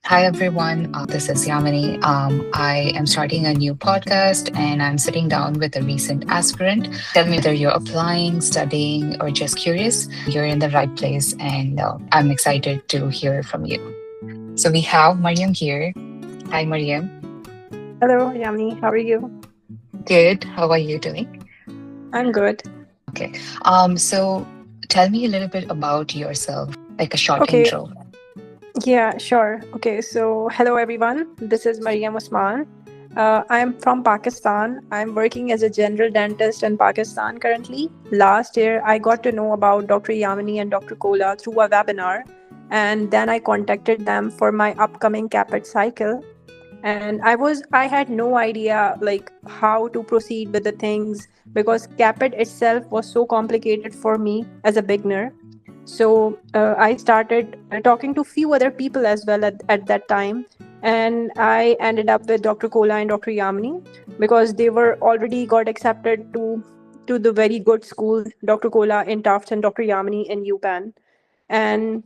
Hi, everyone. This is Yamini. I am starting a new podcast and I'm sitting down with a recent aspirant. Tell me whether you're applying, studying, or just curious. You're in the right place, and I'm excited to hear from you. So, we have Mariam here. Hi, Mariam. Hello, Yamini. How are you? Good. How are you doing? I'm good. Okay. So, tell me a little bit about yourself, like a short Okay, intro. yeah, sure. Okay, so hello everyone. This is Mariam Usman. I'm from Pakistan. I'm working as a general dentist in Pakistan currently. Last year, I got to know about Dr. Yamini and Dr. Kola through a webinar, and then I contacted them for my upcoming CAPET cycle. And I had no idea like how to proceed with the things because CAPET itself was so complicated for me as a beginner. So I started talking to few other people as well at that time, and I ended up with Dr. Kola and Dr. Yamini because they were already got accepted to the very good school, Dr. Kola in Tufts and Dr. Yamini in UPenn. And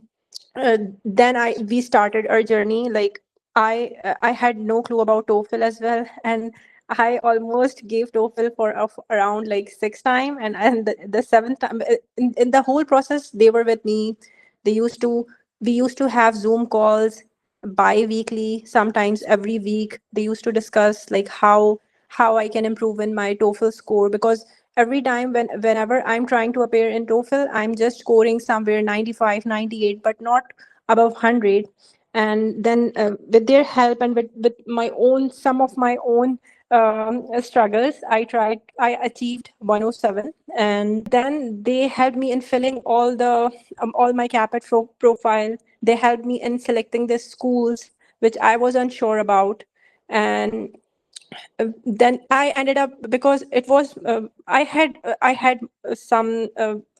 then I we started our journey. Like I had no clue about TOEFL as well, and I almost gave TOEFL for around like six time, and the seventh time in the whole process they were with me. They used to We used to have Zoom calls bi-weekly, sometimes every week. They used to discuss like how I can improve in my TOEFL score because every time whenever I'm trying to appear in TOEFL, I'm just scoring somewhere 95, 98, but not above 100. And then with their help and with my own some of my own struggles, I achieved 107. And then they helped me in filling all my CAPET profile. They helped me in selecting the schools which I was unsure about. And then I ended up because it was I had some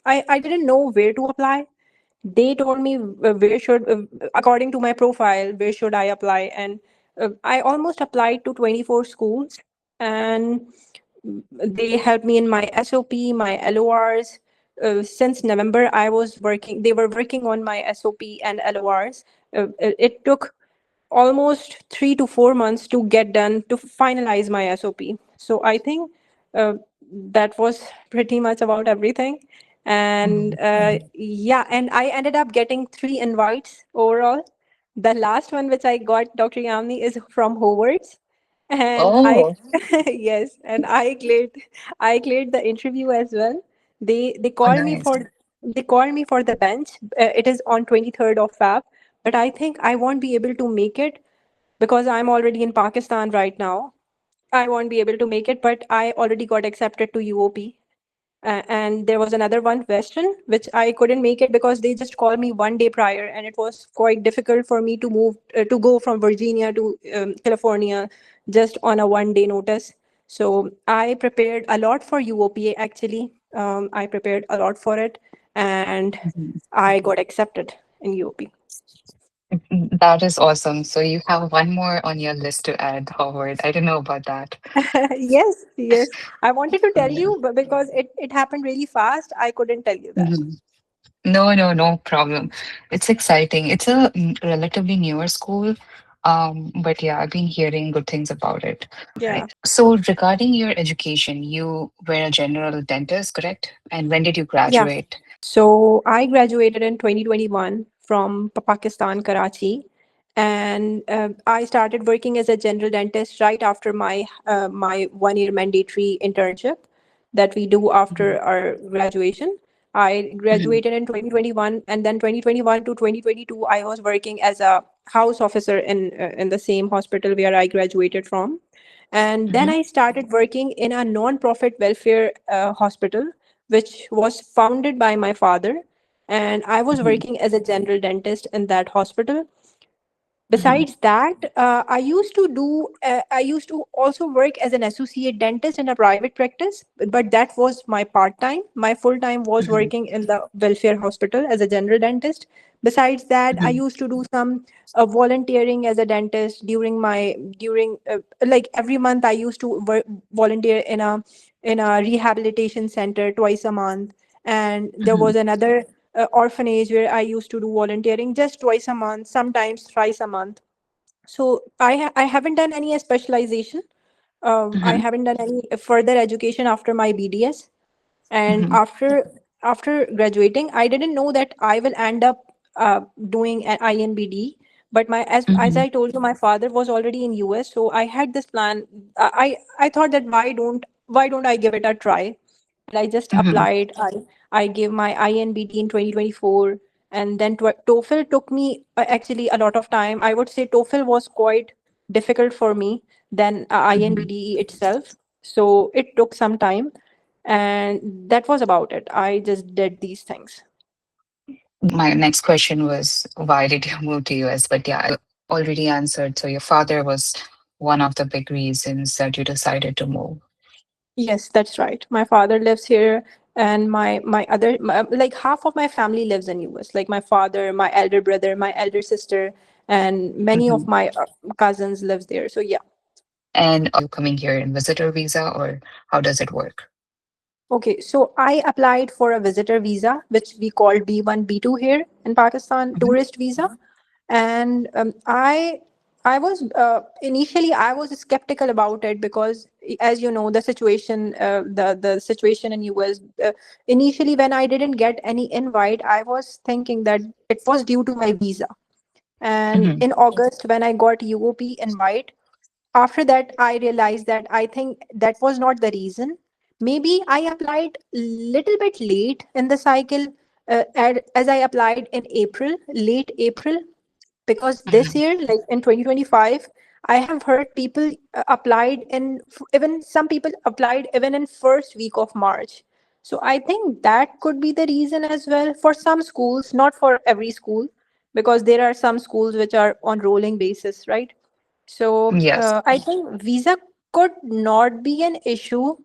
I didn't know where to apply. They told me where should according to my profile where should I apply, and I almost applied to 24 schools. And they helped me in my SOP, my LORs. Since November, I was working. They were working on my SOP and LORs. It took almost 3 to 4 months to get done to finalize my SOP. So I think uh, that was pretty much about everything. And Mhm, mhm. yeah, and I ended up getting three invites overall. The last one which I got, Dr. Yamni, is from Howard's, and I Oh, yes, and I cleared the interview as well. They oh, called me nice. for the bench. It is on 23rd of Feb, but I think I won't be able to make it because I'm already in Pakistan right now. I won't be able to make it, but I already got accepted to UOP. And there was another one, Western, which I couldn't make it because they just called me one day prior, and it was quite difficult for me to move to go from Virginia to California just on a 1 day notice. So I prepared a lot for UOP actually. I prepared a lot for it, and Mhm. I got accepted in UOP. That is awesome. So you have one more on your list to add, Howard. I don't know about that. Yes, yes. I wanted to tell Yeah. you, but because it happened really fast, I couldn't tell you that. Mhm. No, no, no problem. It's exciting. It's a relatively newer school, but yeah, I've been hearing good things about it. Yeah. Right. So regarding your education, you were a general dentist, correct? And when did you Yeah. graduate? So I graduated in 2021 from Pakistan, Karachi, and I started working as a general dentist right after my 1 year mandatory internship that we do Mhm, after our graduation. I mhm, graduated in 2021, and then 2021 to 2022, I was working as a house officer in the same hospital where I graduated from. And then mhm, I started working in a non-profit welfare hospital which was founded by my father. And I was mhm, working as a general dentist in that hospital. mhm, Besides that, I used to also work as an associate dentist in a private practice, but that was my part time. My full time was mhm, working in the welfare hospital as a general dentist. Besides that, I mhm, used to do some volunteering as a dentist during like every month. I used to volunteer in a rehabilitation center twice a month, and there mhm, was another orphanage where I used to do volunteering just twice a month, sometimes thrice a month. So I haven't done any specialization. I Mm-hmm. haven't done any further education after my BDS. And Mm-hmm. after graduating, I didn't know that I will end up doing an INBD. But my as Mm-hmm. I told you, my father was already in US, so I had this plan. I thought that why don't I give it a try? And I just Mm-hmm. applied. I gave my INBD in 2024, and then TOEFL took me actually a lot of time. I would say TOEFL was quite difficult for me than Mm-hmm. INBDE itself. So it took some time, and that was about it. I just did these things. My next question was, why did you move to US? But yeah, I already answered. So your father was one of the big reasons that you decided to move. Yes, that's right. My father lives here, and like half of my family lives in US. Like my father, my elder brother, my elder sister, and many Mm-hmm. of my cousins lives there. So yeah. And are you coming here in visitor visa or how does it work? Okay, so I applied for a visitor visa, which we call B1, B2 here in Pakistan, Mm-hmm. tourist visa. And I was initially I was skeptical about it because, as you know, the situation, the situation in US. Initially, when I didn't get any invite, I was thinking that it was due to my visa. And Mm-hmm. in August, when I got UOP invite, after that I realized that I think that was not the reason. Maybe I applied little bit late in the cycle, as I applied in April, late April, because this Mm-hmm. year, like in 2025, I have heard people applied in even some people applied even in first week of March. So I think that could be the reason as well for some schools, not for every school, because there are some schools which are on rolling basis, right? So Yes. I think visa could not be an issue,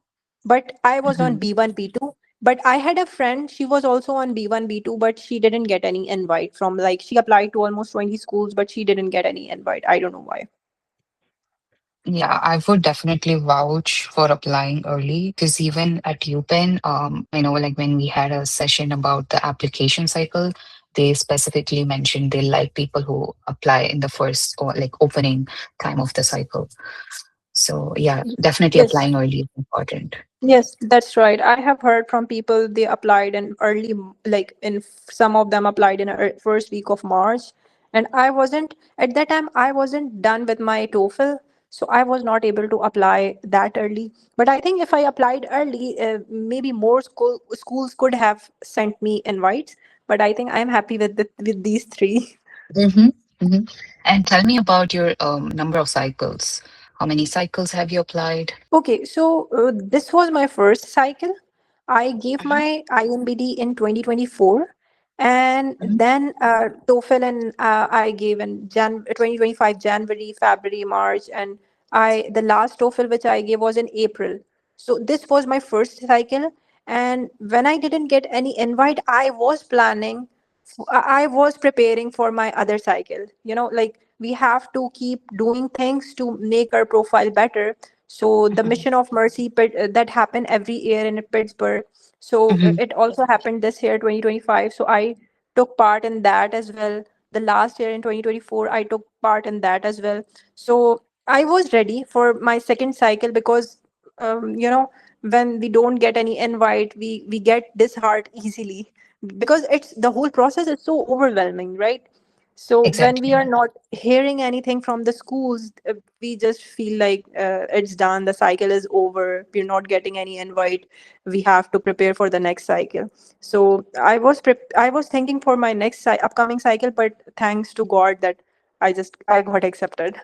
but I was on Mm-hmm. B1, B2. But I had a friend, she was also on B1, B2, but she didn't get any invite from, like, she applied to almost 20 schools, but she didn't get any invite. I don't know why. Yeah, I would definitely vouch for applying early because even at UPenn, I know like when we had a session about the application cycle, they specifically mentioned they like people who apply in the first or like opening time of the cycle. So yeah, definitely Yes. applying early is important. Yes, that's right. I have heard from people they applied in early, like some of them applied in a first week of March, and I wasn't at that time. I wasn't done with my TOEFL, so I was not able to apply that early. But I think if I applied early, maybe more schools could have sent me invites. But I think I'm happy with with these three. Mm-hmm. Mm-hmm. And tell me about your number of cycles. How many cycles have you applied? Okay, so this was my first cycle. I gave Mm-hmm. my INBD in 2024, and then TOEFL and I gave in 2025 January, February, March, and I the last TOEFL which I gave was in April. So this was my first cycle, and when I didn't get any invite, I was planning. I was preparing for my other cycle. Like we have to keep doing things to make our profile better. So the Mm-hmm. mission of mercy that happened every year in Pittsburgh. So Mm-hmm. it also happened this year, 2025. So I took part in that as well. The last year in 2024, I took part in that as well. So I was ready for my second cycle because, when we don't get any invite, we get disheartened easily because it's the whole process is so overwhelming, right? So when we Exactly. are not hearing anything from the schools, we just feel like it's done, the cycle is over, we're not getting any invite, we have to prepare for the next cycle. So I was thinking for my next upcoming cycle, but thanks to God that I got accepted.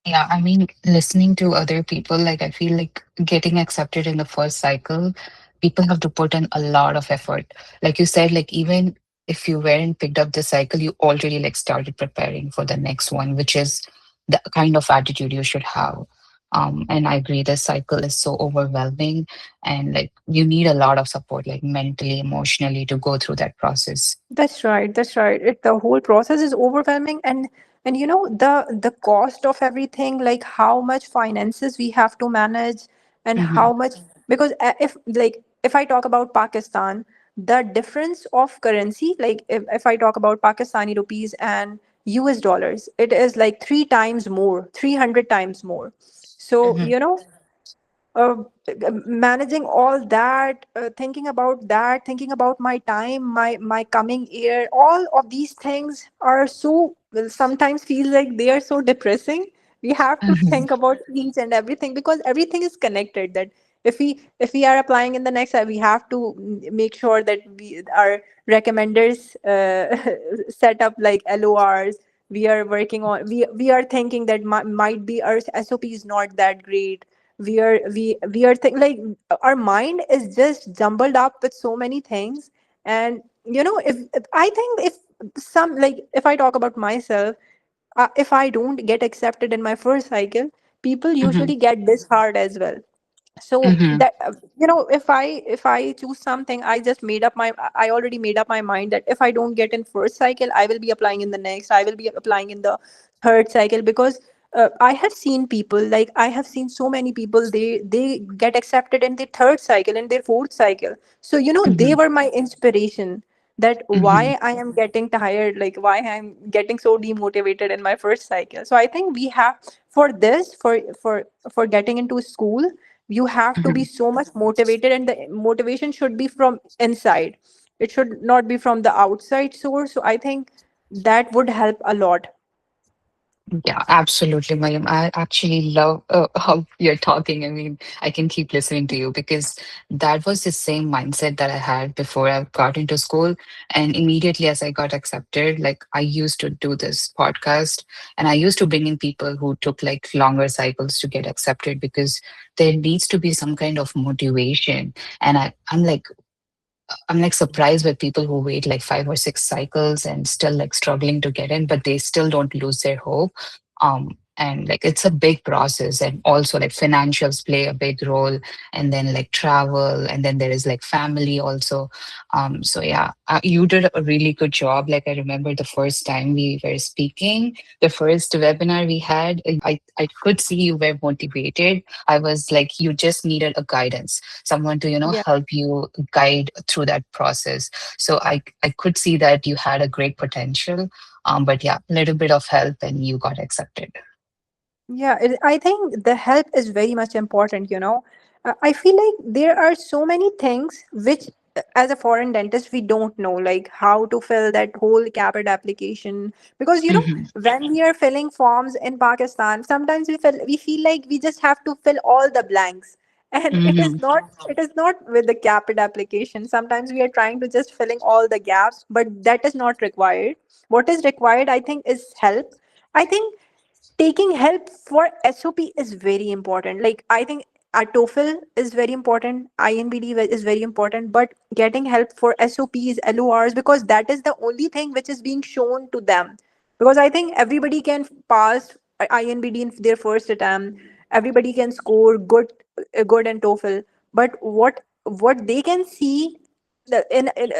Yeah, I mean, listening to other people, like I feel like getting accepted in the first cycle, people have to put in a lot of effort. Like you said, like even if you weren't picked up this cycle, you already like started preparing for the next one, which is the kind of attitude you should have. And I agree, this cycle is so overwhelming and like you need a lot of support, like mentally, emotionally to go through that process. That's right. That's right. The whole process is overwhelming, and the cost of everything, like how much finances we have to manage, and Hmm. how much, because if I talk about Pakistan, the difference of currency, like if I talk about Pakistani rupees and US dollars. It is like 3 times more, 300 times more. So, Mm-hmm. uh, managing all that, thinking about my time, my coming year, all of these things are so, well, sometimes feel like they are so depressing. We have to Mm-hmm. think about each and everything, because everything is connected. That if we are applying in the next, we have to make sure that our recommenders set up like LORs. We are working on, we are thinking that might be our SOP is not that great. We are like, our mind is just jumbled up with so many things. And if I think, if some, like, if I talk about myself, if I don't get accepted in my first cycle, people Mm-hmm. usually get disheartened as well. So Mm-hmm. that, if I choose something, I already made up my mind that if I don't get in first cycle, I will be applying in the next, I will be applying in the third cycle. Because I have seen people, like, I have seen so many people, they get accepted in the third cycle, in their fourth cycle. So they Mm-hmm. were my inspiration, that Mm-hmm. why I am getting tired, like why I'm getting so demotivated in my first cycle. So I think we have, for this, for getting into school, you have to be Mm-hmm. so much motivated, and the motivation should be from inside. It should not be from the outside source. So I think that would help a lot. Yeah, absolutely, Mariam. I actually love how you're talking. I mean, I can keep listening to you because that was the same mindset that I had before I got into school. And immediately as I got accepted, like I used to do this podcast and I used to bring in people who took like longer cycles to get accepted because there needs to be some kind of motivation. And I'm like surprised with people who wait like 5 or 6 cycles and still like struggling to get in, but they still don't lose their hope. And like it's a big process, and also like financials play a big role, and then like travel, and then there is like family also. So yeah, you did a really good job. Like I remember the first time we were speaking, the first webinar we had, I could see you were motivated. I was like, you just needed a guidance, someone to Yeah. help you guide through that process. So I could see that you had a great potential. But yeah, a little bit of help and you got accepted. Yeah, I think the help is very much important. I feel like there are so many things which, as a foreign dentist, we don't know, like how to fill that whole CAPIT application. Because Hmm. when we are filling forms in Pakistan, sometimes we feel like we just have to fill all the blanks, and it is Hmm. not. It is not with the CAPIT application. Sometimes we are trying to just filling all the gaps, but that is not required. What is required, I think, is help. I think taking help for SOP is very important. Like, I think our TOEFL is very important, INBD is very important, but getting help for SOPs, LORs, because that is the only thing which is being shown to them. Because I think everybody can pass INBD in their first attempt. Everybody can score good in TOEFL, but what they can see,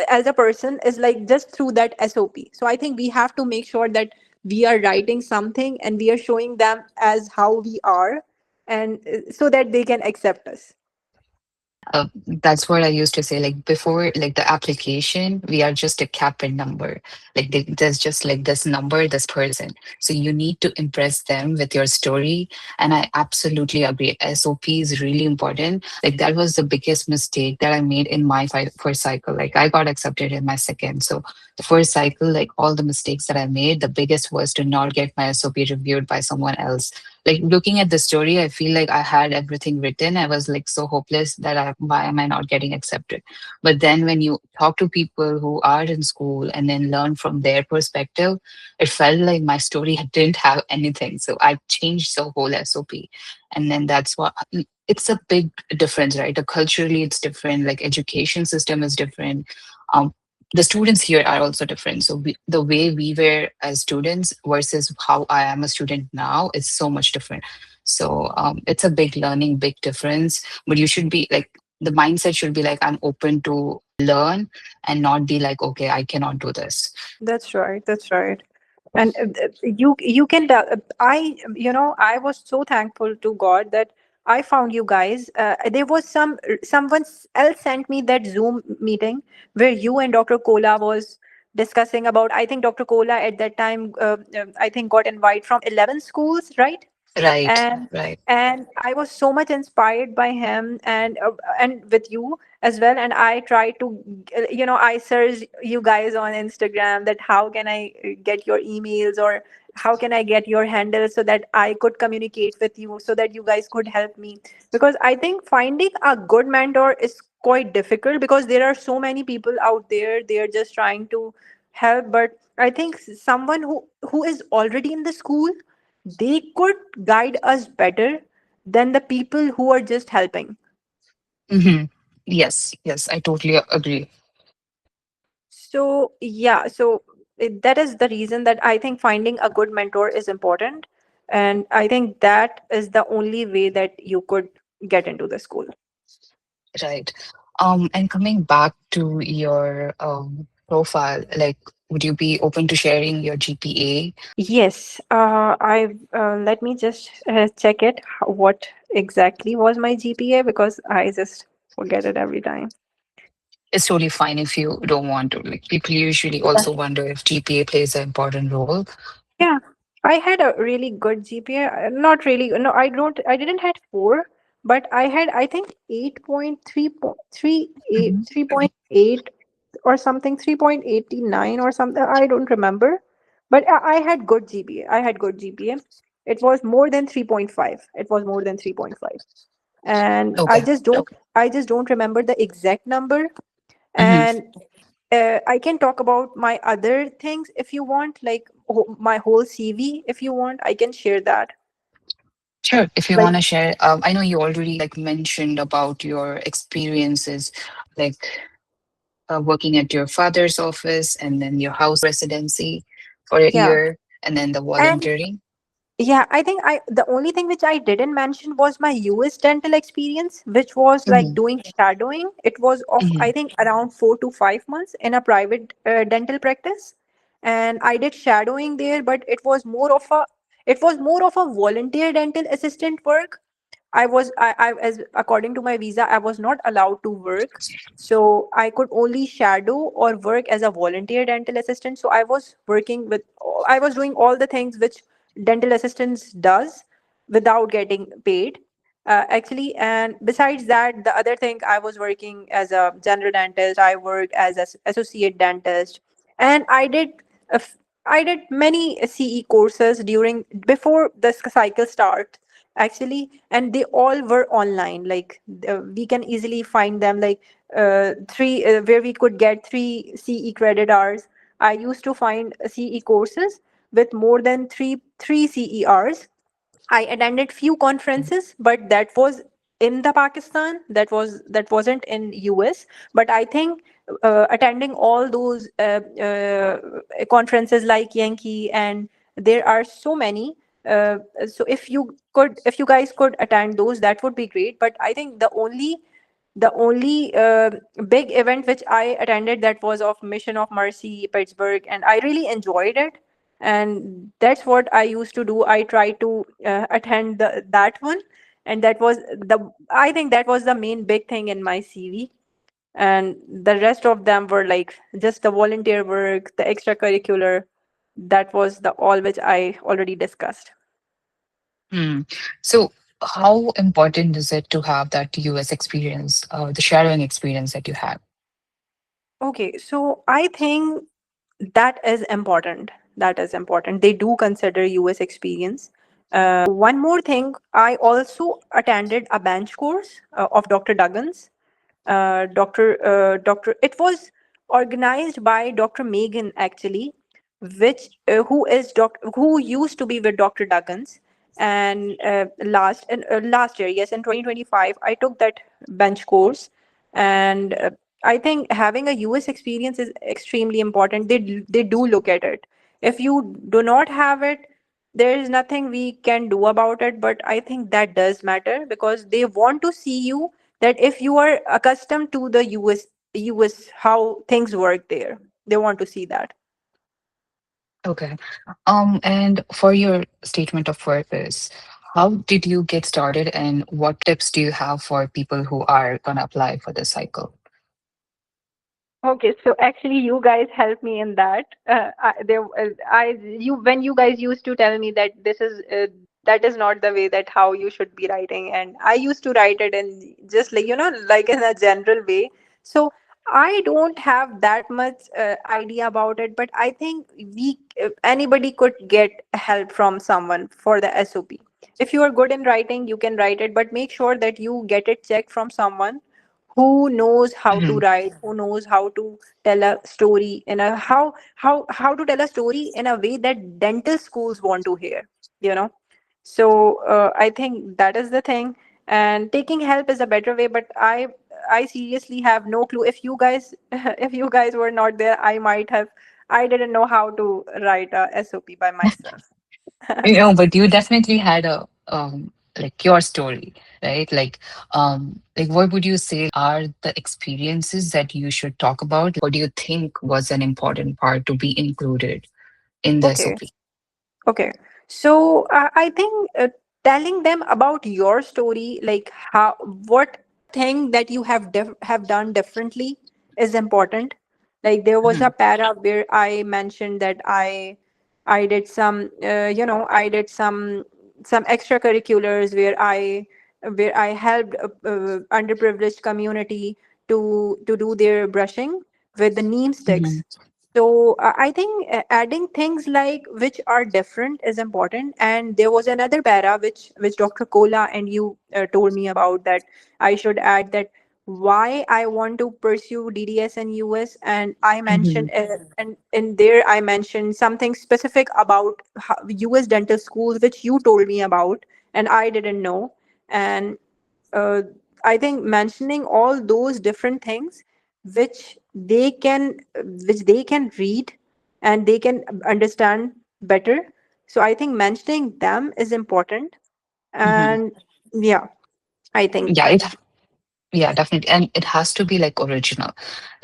as a person, is like just through that SOP. So I think we have to make sure that we are writing something and we are showing them as how we are, and so that they can accept us. That's what I used to say. Like before, like the application, we are just a cap and number. Like there's just like this number, this person. So you need to impress them with your story. And I absolutely agree. SOP is really important. Like that was the biggest mistake that I made in my first cycle. Like I got accepted in my second. So the first cycle, like all the mistakes that I made, the biggest was to not get my SOP reviewed by someone else. Like looking at the story, I feel like I had everything written. I was like so hopeless that why am I not getting accepted? But then when you talk to people who are in school and then learn from their perspective, it felt like my story didn't have anything. So I changed the whole SOP. And then that's what it's a big difference, right? Culturally, it's different. Like education system is different. Um, the students here are also different. So the way we were as students versus how I am a student now is so much different. So it's a big learning, big difference. But you should be like, the mindset should be like, I'm open to learn and not be like, okay, I cannot do this. That's right. That's right. And you can I was so thankful to God that I found you guys. There was someone else sent me that Zoom meeting where you and Dr. Kola was discussing about, I think Dr. Kola at that time, I think got invite from 11 schools, right? Right, and right. and I was so much inspired by him, and with you as well. And I tried to, I searched you guys on Instagram, that how can I get your emails, or how can I get your handle, so that I could communicate with you, so that you guys could help me. Because I think finding a good mentor is quite difficult, because there are so many people out there, they are just trying to help. But I think someone who is already in the school, they could guide us better than the people who are just helping. Hmm. Yes, yes, I totally agree. So yeah, so that is the reason that I think finding a good mentor is important, and I think that is the only way that you could get into the school. Right. And coming back to your profile, like, would you be open to sharing your GPA? Yes, I let me just check it. What exactly was my GPA, because I just forget it every time. It's totally fine if you don't want to. Like, people usually also wonder if GPA plays an important role. Yeah, I had a really good GPA. Not really. No, I don't. I didn't had four, but I had, I think, 8.3, Hmm. 3.8 or something, 3.89 or something. I don't remember, but I had good GPA. I had good GPA. It was more than 3.5. It was more than 3.5, and Okay. I just don't remember the exact number. Hmm. And I can talk about my other things if you want, like my whole CV. If you want, I can share that. Sure. If you Like, want to share, I know you already like mentioned about your experiences, like working at your father's office and then your house residency for a yeah. year and then the And volunteering. yeah, I think the only thing which I didn't mention was my US dental experience, which was like Hmm. doing shadowing. It was of, Hmm. I think, around 4 to 5 months in a private dental practice, and I did shadowing there. But it was more of a volunteer dental assistant work. I, as according to my visa, I was not allowed to work, so I could only shadow or work as a volunteer dental assistant. So I was doing all the things which dental assistants does without getting paid, actually. And besides that, the other thing, I was working as a general dentist. I worked as an associate dentist, and a f- I did many CE courses during before the cycle start, actually. And they all were online, like we can easily find them, like three where we could get 3 CE credit hours. I used to find CE courses with more than three CERs. I attended few conferences, but that was in the Pakistan. That wasn't in US. But I think attending all those conferences like Yankee, and there are so many. So if you guys could attend those, that would be great. But I think the only big event which I attended, that was of Mission of Mercy Pittsburgh, and I really enjoyed it. And that's what I used to do. I tried to attend that one, and that was the I think that was the main big thing in my CV. And the rest of them were like just the volunteer work, the extracurricular. That was the all which I already discussed. Hmm. So, how important is it to have that US experience, the shadowing experience that you had? Okay, so I think that is important. That is important. They do consider US experience. One more thing, I also attended a bench course of Dr. Duggins. Dr. It was organized by Dr. Megan, actually, which who used to be with Dr. Duggins. And last year, yes, in 2025, I took that bench course. And I think having a US experience is extremely important. They do look at it. If you do not have it, there is nothing we can do about it. But I think that does matter, because they want to see you, that if you are accustomed to the US, how things work there, they want to see that. Okay. And for your statement of purpose, how did you get started and what tips do you have for people who are going to apply for the cycle? Okay, so actually, you guys helped me in that. When you guys used to tell me that that is not the way that how you should be writing, and I used to write it in just like like in a general way. So I don't have that much idea about it, but I think anybody could get help from someone for the SOP. If you are good in writing, you can write it, but make sure that you get it checked from someone who knows how to Mhm. write, who knows how to tell a story in a how to tell a story in a way that dental schools want to hear, you know. So I think that is the thing, and taking help is a better way. But I seriously have no clue. If you guys if you guys were not there, I didn't know how to write a SOP by myself. But you definitely had a like your story, right? Like what would you say are the experiences that you should talk about? What do you think was an important part to be included in the Okay. SOP? Okay. So I think telling them about your story, like how what thing that you have done differently is important. Like there was a Mhm. para where I mentioned that I did some I did some extracurriculars where I helped underprivileged community to do their brushing with the neem sticks. Mhm. So I think adding things like which are different is important. And there was another para which Dr. Kola and you told me about, that I should add that why I want to pursue DDS and US. And I mentioned Mhm. and in there I mentioned something specific about US dental schools, which you told me about and I didn't know. And uh, I think mentioning all those different things which they can read and they can understand better. So I think mentioning them is important. Mhm. And yeah, I think Yeah, yeah, definitely. And it has to be like original.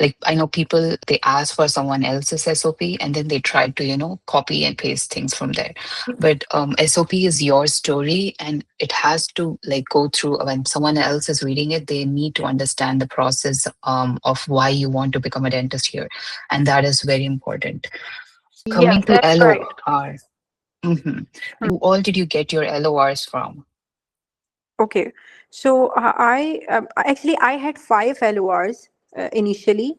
Like I know people, they ask for someone else's SOP and then they try to, copy and paste things from there. But SOP is your story and it has to like go through when someone else is reading it, they need to understand the process of why you want to become a dentist here. And that is very important. yeah, Coming to that's right. LOR, mhm. Who all did you get your LORs from? Okay, so actually I had 5 LORs initially.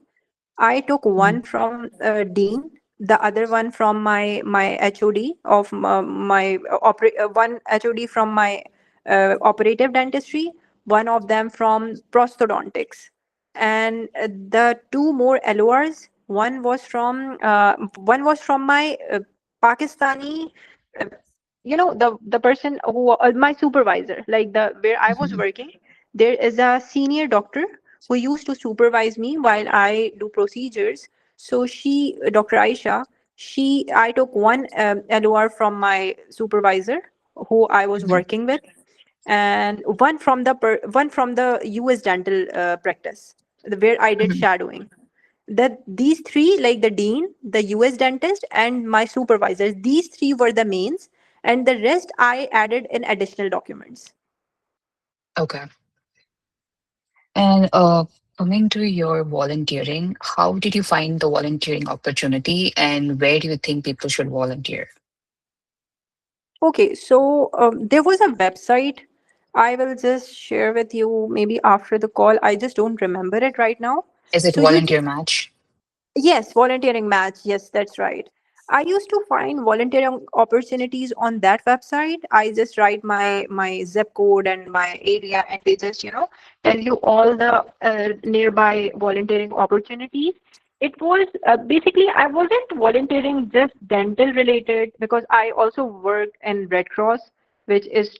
I took Mhm. one from Dean, the other one from my HOD of one HOD from my operative dentistry, one of them from prosthodontics, and the two more LORs. One was from my Pakistani, uh, the person who my supervisor, like the where I was Mhm. working. There is a senior doctor who used to supervise me while I do procedures. So Dr. Aisha, I took one LOR from my supervisor who I was Mhm. working with, and one from the US dental practice where I did Mhm. shadowing. That these three, like the dean, the US dentist, and my supervisors, these three were the mains, and the rest I added in additional documents. Okay. And coming to your volunteering, how did you find the volunteering opportunity and where do you think people should volunteer? Okay, so there was a website. I will just share with you maybe after the call. I just don't remember it right now. Is it So you Volunteer just Match? Yes, volunteering match. Yes, that's right. I used to find volunteering opportunities on that website. I just write my zip code and my area, and they just tell you all the nearby volunteering opportunities. It was basically I wasn't volunteering just dental related, because I also work in Red Cross, which is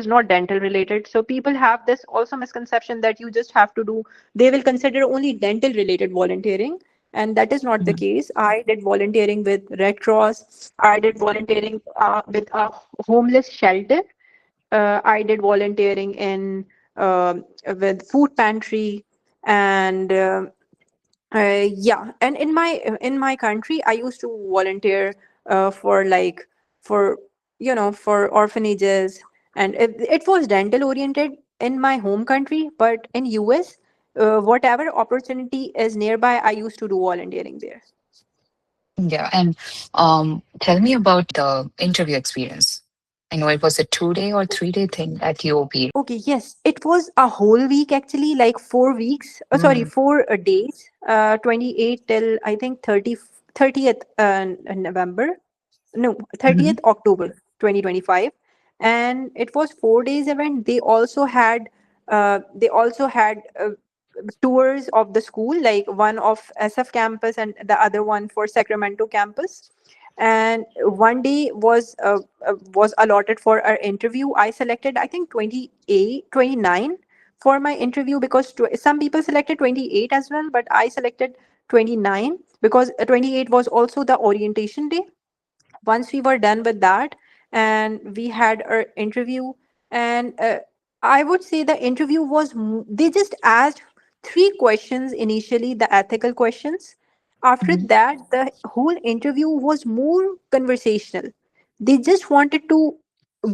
not dental related. So people have this also misconception that you just have to do. They will consider only dental related volunteering, and that is not the Mhm. case. I did volunteering with Red Cross. I did volunteering with a homeless shelter. I did volunteering in with food pantry, and yeah, and in my country I used to volunteer for like for for orphanages, and it was dental oriented in my home country. But in US, whatever opportunity is nearby, I used to do volunteering there. Yeah. And tell me about the interview experience. I know it was a 2 day or 3 day thing at UOP. Okay, yes, it was a whole week actually, like 4 weeks. Sorry, Mm-hmm. 4 days. 28 till I think 30th November. No, Mm-hmm. 30th October 2025, and it was 4 days event. They also had tours of the school, like one of SF campus and the other one for Sacramento campus. And one day was allotted for our interview. I selected, I think, 28, 29 for my interview, because some people selected 28 as well, but I selected 29 because 28 was also the orientation day. Once we were done with that, and we had our interview, and I would say the interview was they just asked three questions initially, the ethical questions. After Hmm. that, the whole interview was more conversational. They just wanted to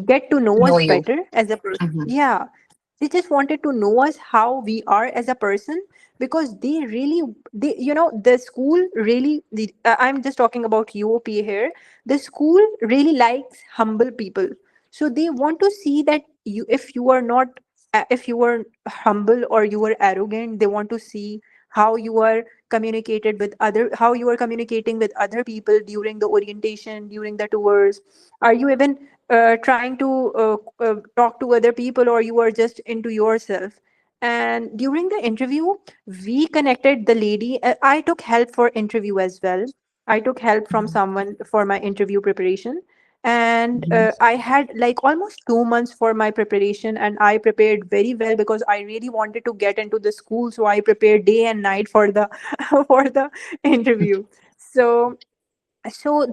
get to know Know us you. better as a person. Mm-hmm. Yeah, they just wanted to know us how we are as a person, because the school really, I'm just talking about UOP here. The school really likes humble people. So they want to see that you, if you are not, if you are humble or you are arrogant, they want to see how you are how you are communicating with other people during the orientation, during the tours. Are you even trying to talk to other people, or you are just into yourself? And during the interview, we connected the lady. I took help for interview as well. I took help from someone for my interview preparation. And Mm-hmm. I had like almost 2 months for my preparation, and I prepared very well because I really wanted to get into the school. So I prepared day and night for the for the interview. So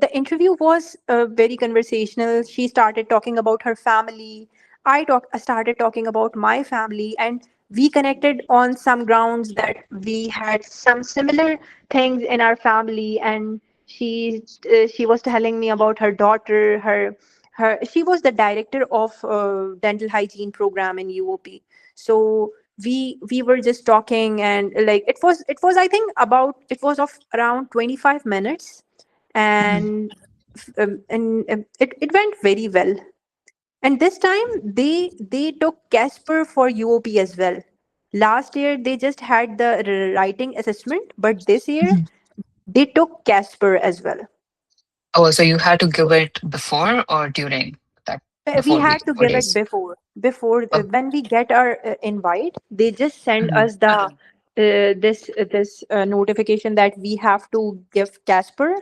the interview was very conversational. She started talking about her family. I started talking about my family, and we connected on some grounds that we had some similar things in our family. And she was telling me about her daughter. Her She was the director of dental hygiene program in UOP. So we were just talking, and like it was I think about it was of around 25 minutes. Mm-hmm. And it went very well. And this time they took Casper for UOP as well. Last year they just had the writing assessment, but this year they took Casper as well. Oh, so you had to give it before or during that, the We 4 weeks, had to four give it days? before Oh, when we get our invite. They just send mhm. us the this notification that we have to give Casper.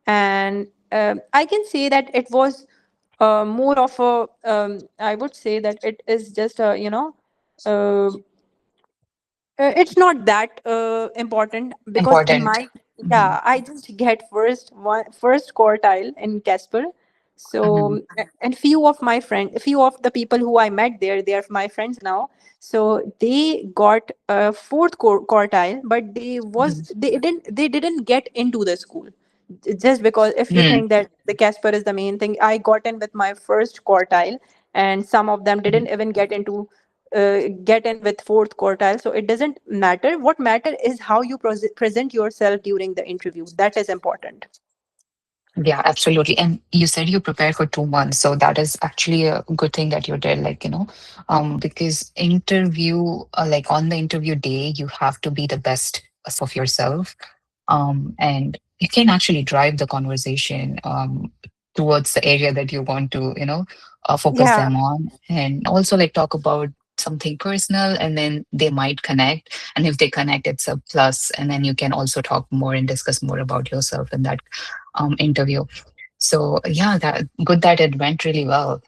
And I can say that it was more of a I would say that it is just a uh, it's not that important, because in Important. my, Mm-hmm. yeah, I just get first quartile in Casper. Mm-hmm. So and few of the people who I met there, they are my friends now. So they got a fourth quartile, but they didn't get into the school. Just because, if you Mm-hmm. think that the Casper is the main thing, I got in with my first quartile, and some of them didn't even get in with fourth quartile. So it doesn't matter. What matter is how you present yourself during the interview. That is important. Yeah, absolutely. And you said you prepared for 2 months. So that is actually a good thing that you did, because like on the interview day, you have to be the best of yourself. And you can actually drive the conversation towards the area that you want to, focus Yeah. them on. And also like talk about something personal, and then they might connect. And if they connect, it's a plus. And then you can also talk more and discuss more about yourself in that interview. So yeah, that good that it went really well.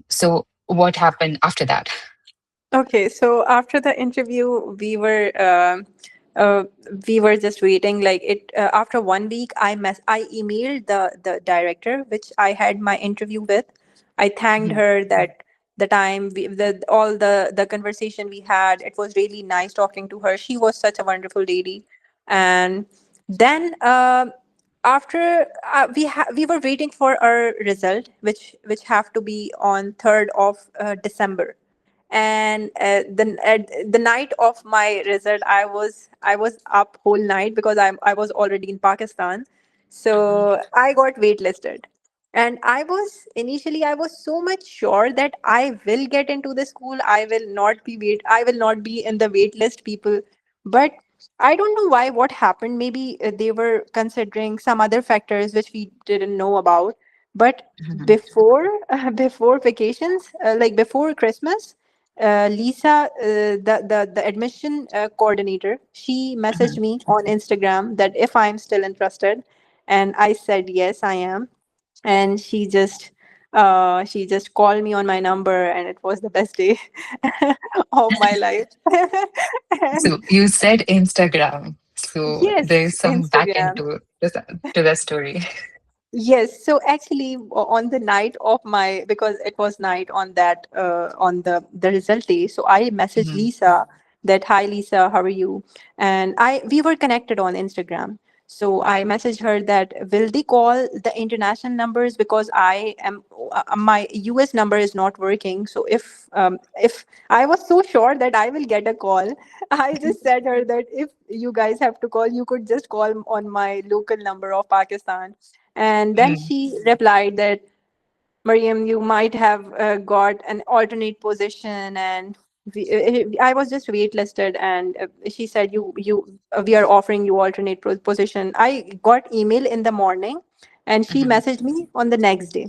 So what happened after that? Okay, so after the interview, uh, we were just waiting. Like it after 1 week, I emailed the director, which I had my interview with. I thanked Mhm. her that the time the all the conversation we had. It was really nice talking to her. She was such a wonderful lady. And then after we were waiting for our result, which have to be on 3rd of December. And the night of my result, I was up whole night because I was already in Pakistan. Mhm. So I got waitlisted. And I was so much sure that I will get into the school. I will not be in the wait list people. But I don't know why, what happened. Maybe they were considering some other factors which we didn't know about. But Mhm. before before vacations, like before Christmas, Lisa, the admission coordinator, she messaged Mhm. me on Instagram that if I'm still interested, and I said yes, I am. And she just called me on my number, and it was the best day of my life. And So you said Instagram. So yes, there's some back end Instagram. to the story. Yes, so actually on the night of my, because it was night on that on the result day, so I messaged Mhm. Lisa that, hi Lisa, how are you? And I we were connected on Instagram. So I messaged her that, will they call the international numbers, because I am my US number is not working. So if I was so sure that I will get a call, I just said her that if you guys have to call, you could just call on my local number of Pakistan. And then Mm. she replied that, Mariam, you might have got an alternate position, and I was just waitlisted, and she said, we are offering you alternate position. I got email in the morning, and she Mhm. messaged me on the next day.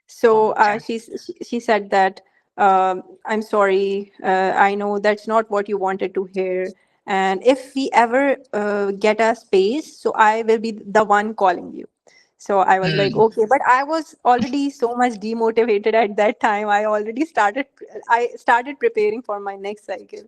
So Oh, okay. she said that, I'm sorry, I know that's not what you wanted to hear. And if we ever get a space, so I will be the one calling you. So I was like, Mm. okay, but I was already so much demotivated at that time. I started preparing for my next cycle.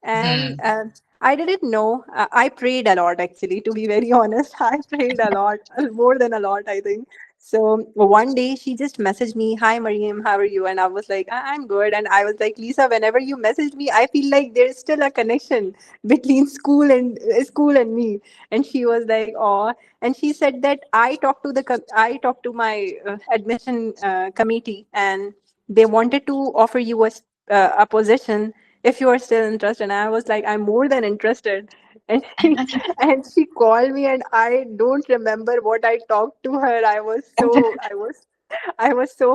And Mm. I didn't know. I prayed a lot, actually, to be very honest. I prayed a lot, more than a lot, I think. So one day she just messaged me, hi Mariam, how are you? And I was like, I'm good. And I was like, Lisa, whenever you message me, I feel like there's still a connection between school and me. And she was like, oh. And she said that I talked to my admission committee, and they wanted to offer you a position if you are still interested. And I was like, I'm more than interested. And and she called me, and I don't remember what I talked to her. I was so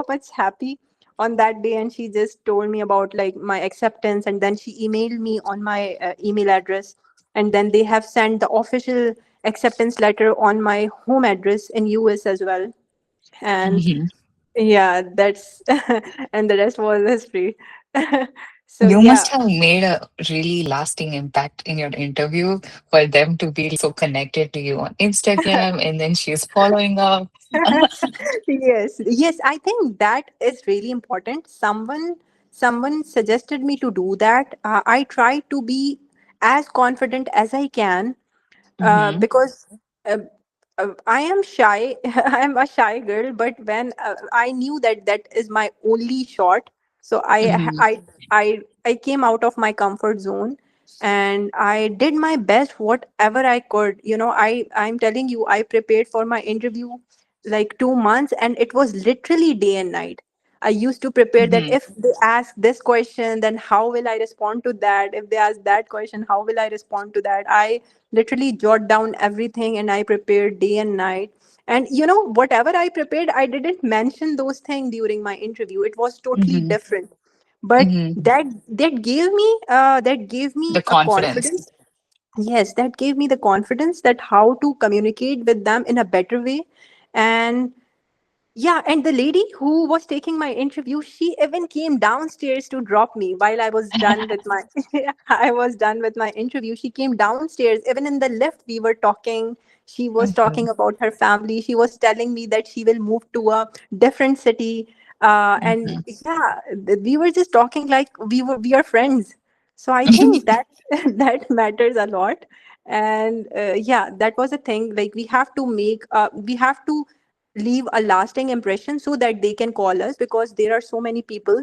much happy on that day. And she just told me about like my acceptance, and then she emailed me on my email address. And then they have sent the official acceptance letter on my home address in US as well. And Mhm. yeah, that's and the rest was history. So You must yeah. have made a really lasting impact in your interview for them to be so connected to you on Instagram and then she's following up. Yes, I think that is really important. Someone suggested me to do that. I try to be as confident as I can, Mm-hmm. because uh, I am shy. I am a shy girl, but when I knew that that is my only shot, so Mm-hmm. I came out of my comfort zone, and I did my best, whatever I could. I'm telling you, I prepared for my interview like 2 months, and it was literally day and night. I used to prepare that Mm-hmm. if they ask this question, then how will I respond to that? If they ask that question, how will I respond to that? I literally jot down everything, and I prepared day and night. And whatever I prepared, I didn't mention those things during my interview. It was totally Mm-hmm. different. But Mm-hmm. that gave The me a confidence. confidence. Yes, that gave me the confidence that how to communicate with them in a better way. And yeah, and the lady who was taking my interview, she even came downstairs to drop me while I was done with my I was done with my interview. She came downstairs. Even in the lift, we were talking. She was Mm-hmm. talking about her family. She was telling me that she will move to a different city. And Mm-hmm. yeah, we were just talking like we are friends. So I think that that matters a lot. And yeah, that was a thing. Like we have to leave a lasting impression so that they can call us, because there are so many people.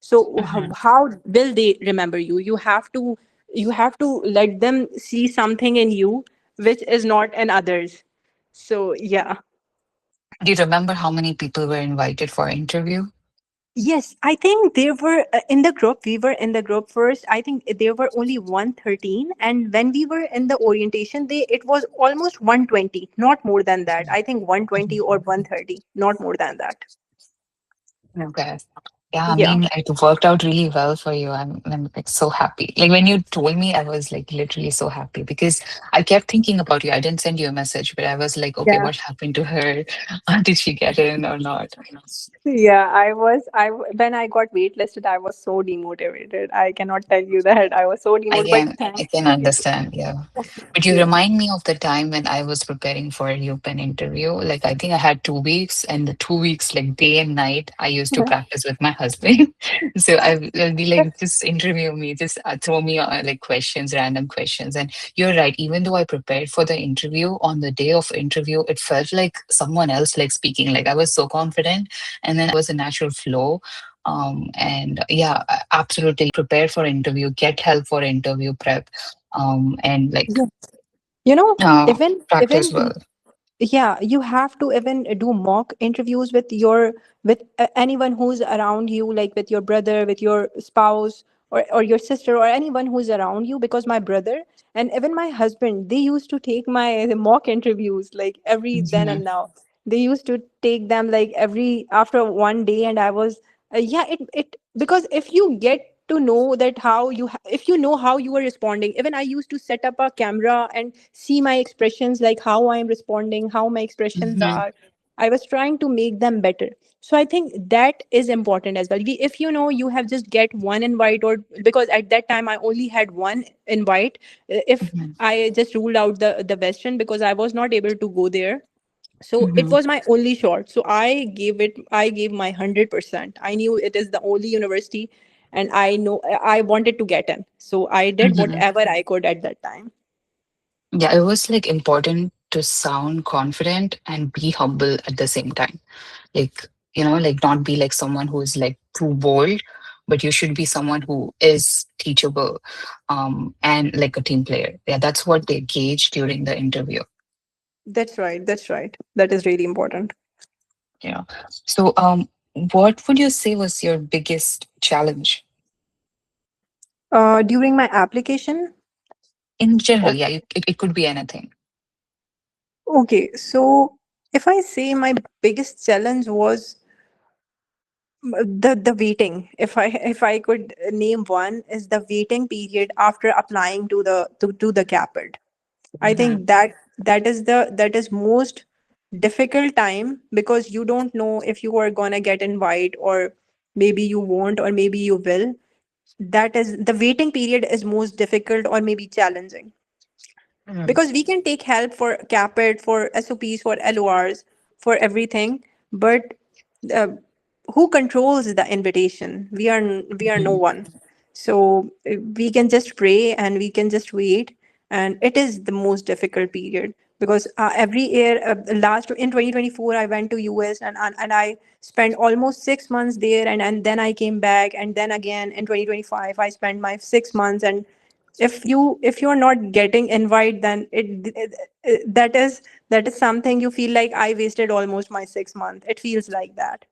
So Mm-hmm. how will they remember you? You have to let them see something in you which is not in others. So yeah. Do you remember how many people were invited for interview? Yes, I think there were in the group. We were in the group first. I think there were only 113, and when we were in the orientation, they it was almost 120, not more than that. I think 120 or 130, not more than that. Okay. Yeah, I Yeah, mean, it worked out really well for you. I'm like so happy. Like when you told me, I was like literally so happy because I kept thinking about you. I didn't send you a message, but I was like, okay, yeah. what happened to her? Did she get in or not? Yeah, when I got waitlisted, I was so demotivated. I cannot tell you that. I was so demotivated, but I thanks. can understand. Yeah. But you Yeah. remind me of the time when I was preparing for a UPenn interview. Like I think I had 2 weeks, and the 2 weeks, like day and night, I used to practice with my husband. So I'll be like, just interview me, just throw me like questions, random questions. And you're right. Even though I prepared for the interview, on the day of interview, it felt like someone else like speaking. Like I was so confident, and then was a natural flow. And yeah, absolutely prepare for interview, get help for interview prep, and like Yeah. You know, uh, practice even well. yeah, you have to even do mock interviews with your with anyone who's around you, like with your brother, with your spouse, or your sister, or anyone who's around you, because my brother and even my husband, they used to take my mock interviews like every then Mhm, and now. They used to take them like every after one day, and I was yeah, it because if you get to know that how if you know how you are responding, even I used to set up a camera and see my expressions, like how I am responding, how my expressions mhm, are. I was trying to make them better. So I think that is important as well. If you know you have just get one invite, or because at that time I only had one invite, if mhm, I just ruled out the western because I was not able to go there, so it mhm, was my only shot, so I gave my 100%. I knew it is the only university, and I know I wanted to get in, so I did mhm. whatever I could at that time. Yeah, it was like important to sound confident and be humble at the same time. Like, like not be like someone who is like too bold, but you should be someone who is teachable, and like a team player. Yeah, that's what they gauge during the interview. That's right, that is really important. Yeah. So, what would you say was your biggest challenge During my application. in general? o- Yeah, it could be anything. okay, so if I say my biggest challenge was the waiting, if I could name one, is the waiting period after applying to the capit. I Mhm, think that is most difficult time, because you don't know if you are gonna get invite, or maybe you won't, or maybe you will. That is the waiting period is most difficult or maybe challenging, mhm, because we can take help for capit, for SOPs, for LORs, for everything, but uh, who controls the invitation? We are no mhm, one. So we can just pray and we can just wait, and it is the most difficult period, because every year, last in 2024 I went to US, and I spent almost 6 months there, and then I came back, and then again in 2025 I spent my 6 months. And if you're not getting invite, then that is something you feel like I wasted almost my 6 months. It feels like that.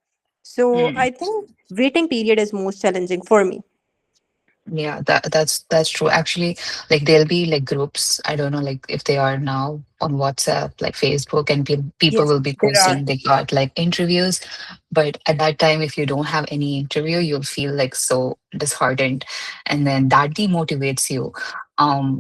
So mhm. I think waiting period is most challenging for me. Yeah, that's true. Actually, like there'll be like groups. I don't know, like if they are now on WhatsApp, like Facebook, and people Yes, will be there are. posting they got like interviews. But at that time, if you don't have any interview, you'll feel like so disheartened, and then that demotivates you.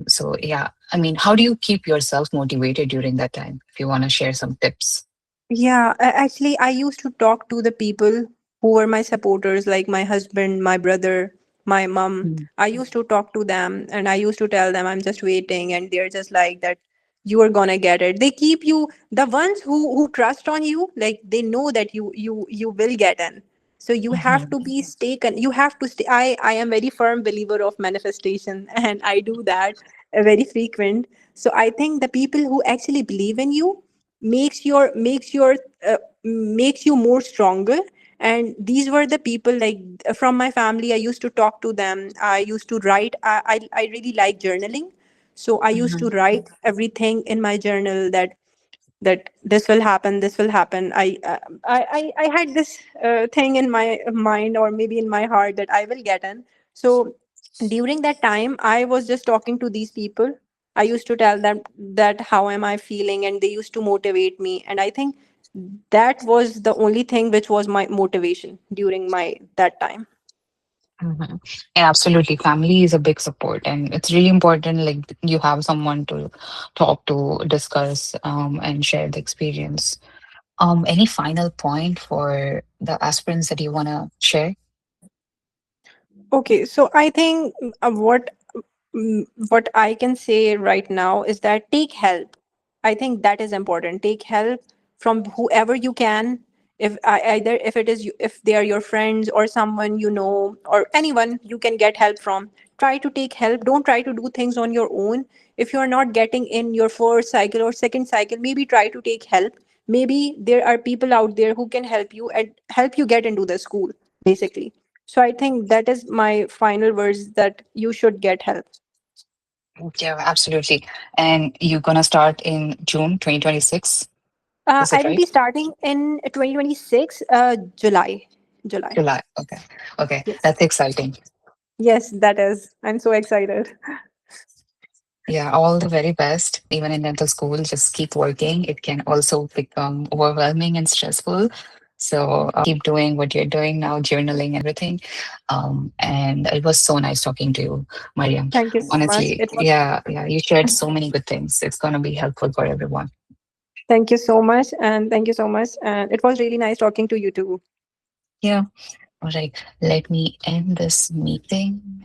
So yeah, I mean, how do you keep yourself motivated during that time? If you want to share some tips. Yeah, actually, I used to talk to the people who were my supporters, like my husband, my brother, my mom. Mm-hmm. I used to talk to them, and I used to tell them I'm just waiting, and they're just like that. You are gonna get it. They keep you. The ones who trust on you, like they know that you will get in. So you have to be staken. You have to stay. I am very firm believer of manifestation, and I do that very frequent. So I think the people who actually believe in you makes you more stronger. And these were the people, like from my family. I used to talk to them. I used to write. I really like journaling, so I used to Mm-hmm. write everything in my journal, that that this will happen. I had this thing in my mind, or maybe in my heart, that I will get in. So during that time, I was just talking to these people. I used to tell them that how am I feeling, and they used to motivate me. And I think that was the only thing which was my motivation during my that time. Mhm. Yeah, absolutely. Family is a big support, and it's really important. Like you have someone to talk to, discuss, and share the experience. Any final point for the aspirants that you wanna share? Okay, so I think what I can say right now is that take help. I think that is important. Take help from whoever you can. If either if it is if they are your friends or someone you know or anyone you can get help from, try to take help. Don't try to do things on your own. If you are not getting in your first cycle or second cycle, maybe try to take help. Maybe there are people out there who can help you and help you get into the school, basically. So I think that is my final words, that you should get help. Yeah, absolutely. And you're gonna start in June 2026. Is I it will right? be starting in 2026, July. July. July. Okay. Okay. Yes. That's exciting. Yes, that is. I'm so excited. Yeah, all the very best. Even in dental school, just keep working. It can also become overwhelming and stressful. So keep doing what you're doing now, journaling and everything. And it was so nice talking to you, Mariam. Thank you so much. Honestly, It was. yeah, yeah, you shared so many good things. It's gonna be helpful for everyone. Thank you so much, and thank you so much, and it was really nice talking to you too. Yeah. All right. Let me end this meeting.